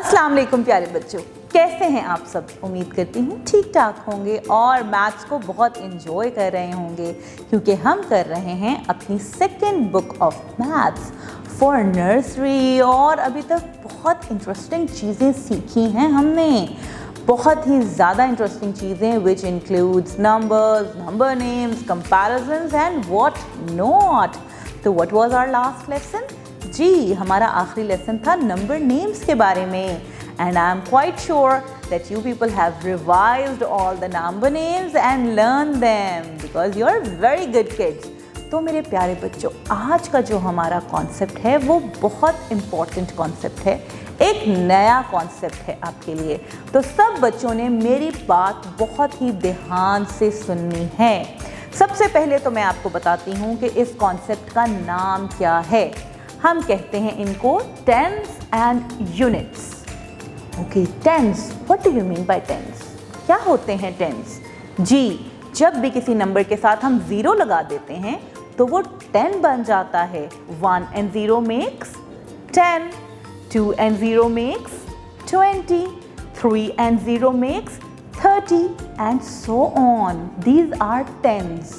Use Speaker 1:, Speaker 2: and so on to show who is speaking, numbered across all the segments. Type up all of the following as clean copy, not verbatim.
Speaker 1: अस्सलाम वालेकुम प्यारे बच्चों, कैसे हैं आप सब। उम्मीद करती हूँ ठीक ठाक होंगे और मैथ्स को बहुत इन्जॉय कर रहे होंगे क्योंकि हम कर रहे हैं अपनी second book of maths for nursery. और अभी तक बहुत इंटरेस्टिंग चीज़ें सीखी हैं हमने, बहुत ही ज़्यादा इंटरेस्टिंग चीज़ें which includes numbers, number names, comparisons and what not. तो what was our last lesson? जी, हमारा आखिरी लेसन था नंबर नेम्स के बारे में। And I am quite sure that you people have revised all the number names and learn them because you are very good kids. तो मेरे प्यारे बच्चों, आज का जो हमारा कॉन्सेप्ट है वो बहुत इम्पॉर्टेंट कॉन्सेप्ट है, एक नया कॉन्सेप्ट है आपके लिए। तो सब बच्चों ने मेरी बात बहुत ही ध्यान से सुननी है। सबसे पहले तो मैं आपको बताती हूँ कि इस कॉन्सेप्ट का नाम क्या है। हम कहते हैं इनको tens and units. Okay, tens, what do you mean by tens? क्या होते हैं टेंस? जी, जब भी किसी नंबर के साथ हम 0 लगा देते हैं तो वो 10 बन जाता है। 1 and 0 makes 10, 2 and 0 makes 20, 3 and 0 makes 30 and so on. These are tens.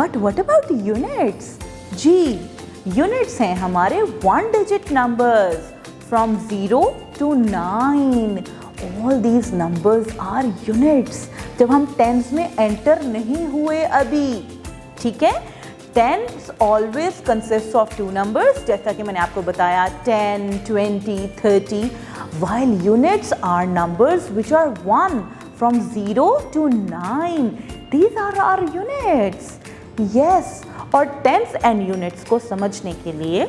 Speaker 1: But what about units? जी, यूनिट्स हैं हमारे 1 digit numbers from 0 to 9. All these numbers are units. जब हम टेंस में एंटर नहीं हुए अभी, ठीक है। Tens always consist of 2 numbers, जैसा कि मैंने आपको बताया 10, 20, 30, while units are numbers which are 1 from 0 to 9. These are our units. Yes. और टेंस एंड यूनिट्स को समझने के लिए,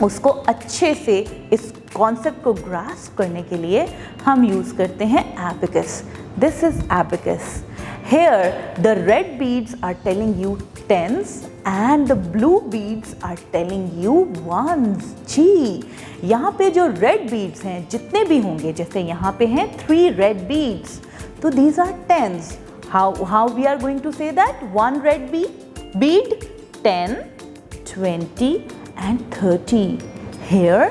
Speaker 1: उसको अच्छे से इस कॉन्सेप्ट को ग्रास्प करने के लिए हम यूज़ करते हैं abacus. This is abacus. Here the red beads are telling you tens and the blue beads are telling you ones. जी, यहाँ पे जो रेड बीड्स हैं जितने भी होंगे, जैसे यहाँ पे हैं 3 रेड बीड्स, तो these are tens. How we are going to say that? 1 red bead, 10, 20 and 30. Here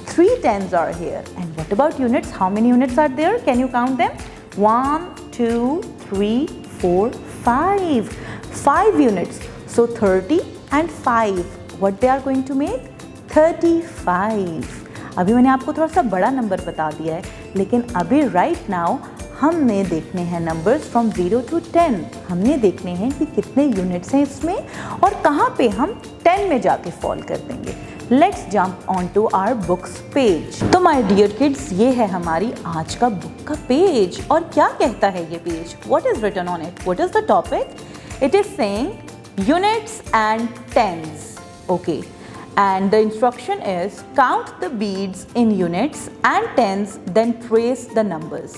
Speaker 1: 3 tens are here. And what about units? How many units are there? Can you count them? 1, 2, 3, 4, 5. 5 units. So 30 and 5. What they are going to make? 35. अभी मैंने आपको थोड़ा सा बड़ा number बता दिया है, लेकिन अभी राइट नाउ हमने देखने हैं नंबर्स फ्रॉम 0 to 10। हमने देखने हैं कि कितने यूनिट्स हैं इसमें और कहाँ पे हम 10 में जाके फॉल कर देंगे। Let's jump on to our books page. तो माय डियर किड्स, ये है हमारी आज का बुक का पेज। और क्या कहता है ये page? What is written on it? What is the topic? It is saying units and tens. Okay, and the instruction is count the beads in units and tens, then trace the numbers.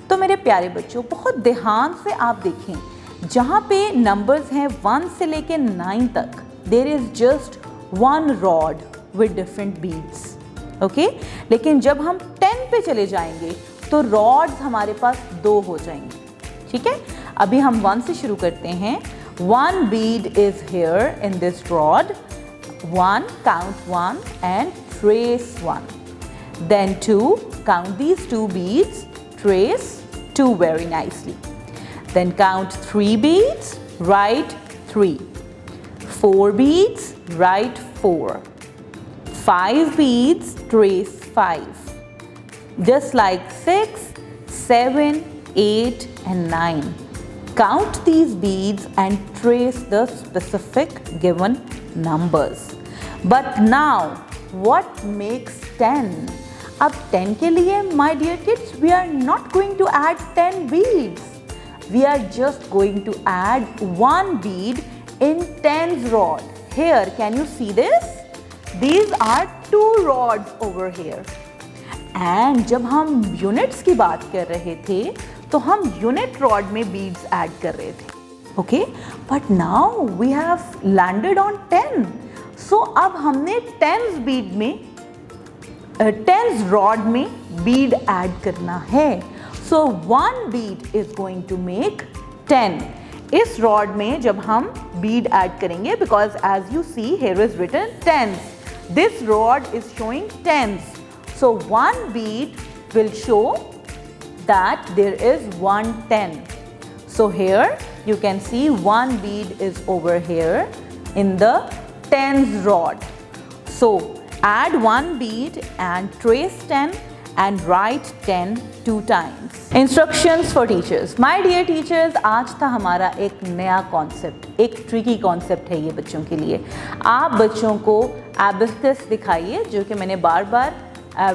Speaker 1: तो मेरे प्यारे बच्चों, बहुत ध्यान से आप देखें, जहाँ पे नंबर्स हैं 1 से लेके 9 तक, there is just 1 rod with different beads. Okay, लेकिन जब हम 10 पे चले जाएंगे तो रॉड्स हमारे पास 2 हो जाएंगे, ठीक है। अभी हम 1 से शुरू करते हैं। 1 bead is here in this rod. 1, count 1 and trace 1. Then 2, count these 2 beads, trace 2 very nicely. Then count 3 beads, write 3. 4 beads, write 4. 5 beads, trace 5. Just like 6, 7, 8 and 9. Count these beads and trace the specific given numbers. But now what makes 10? अब 10 के लिए my dear kids, we are not going to add 10 beads. We are just going to add 1 bead in 10's rod. Here, can you see this? These are 2 rods over here. And जब हम units की बात कर रहे थे तो हम unit rod में beads add कर रहे थे। Okay, but now we have landed on 10. So अब हमने 10s bead में 10s rod में bead add करना है। So 1 bead is going to make 10. इस rod में जब हम bead add करेंगे, because as you see here is written tens. This rod is showing tens. So 1 bead will show that there is 110. So here you can see one bead is over here in the tens rod. So add one bead and trace 10 and write 10 two times. Instructions for teachers. My dear teachers, आज था हमारा एक नया concept, एक tricky concept है ये बच्चों के लिए। आप बच्चों को एबेकस दिखाइए, जो कि मैंने बार बार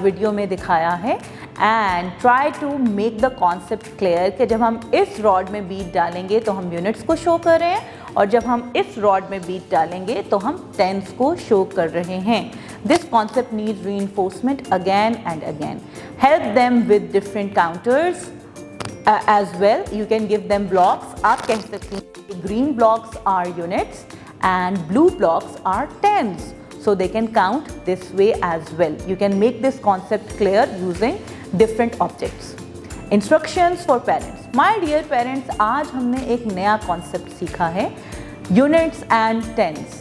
Speaker 1: वीडियो में दिखाया है, and try to make the concept clear कि जब हम इस रॉड में बीट डालेंगे तो हम यूनिट्स को शो कर रहे हैं, और जब हम इस रॉड में बीट डालेंगे तो हम टेंस को शो कर रहे हैं। This concept needs reinforcement again and again. Help them with different counters as well. You can give them blocks. आप कह सकते हैं green blocks are units and blue blocks are tens. So they can count this way as well. You can make this concept clear using different objects. Instructions for parents. My dear parents, आज हमने एक नया concept सीखा है, units and tens.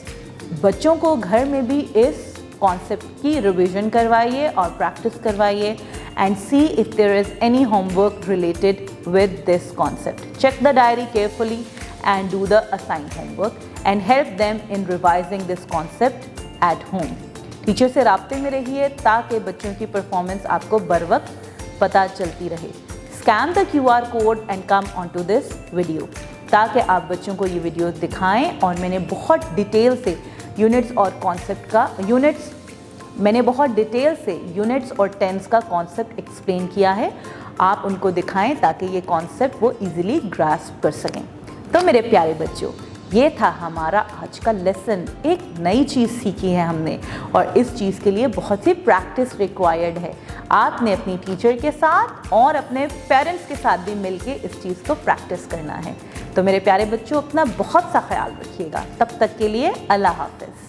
Speaker 1: बच्चों को घर में भी इस concept की revision करवाइए और practice करवाइए and see if there is any homework related with this concept. Check the diary carefully and do the assigned homework and help them in revising this concept at home. Teacher से राब्ते में रहिए ताकि बच्चों की performance आपको बर वक्त पता चलती रहे। Scan the QR code and come onto this video ताकि आप बच्चों को ये वीडियो दिखाएं। और मैंने बहुत डिटेल से यूनिट्स और टेंस का कॉन्सेप्ट एक्सप्लेन किया है। आप उनको दिखाएं ताकि ये कॉन्सेप्ट वो इजीली ग्रास्प कर सकें। तो मेरे प्यारे बच्चों, ये था हमारा आज का लेसन। एक नई चीज़ सीखी है हमने और इस चीज़ के लिए बहुत ही प्रैक्टिस रिक्वायर्ड है। आपने अपनी टीचर के साथ और अपने पेरेंट्स के साथ भी मिलके इस चीज़ को प्रैक्टिस करना है। तो मेरे प्यारे बच्चों, अपना बहुत सा ख्याल रखिएगा। तब तक के लिए अल्लाह हाफ़िज़।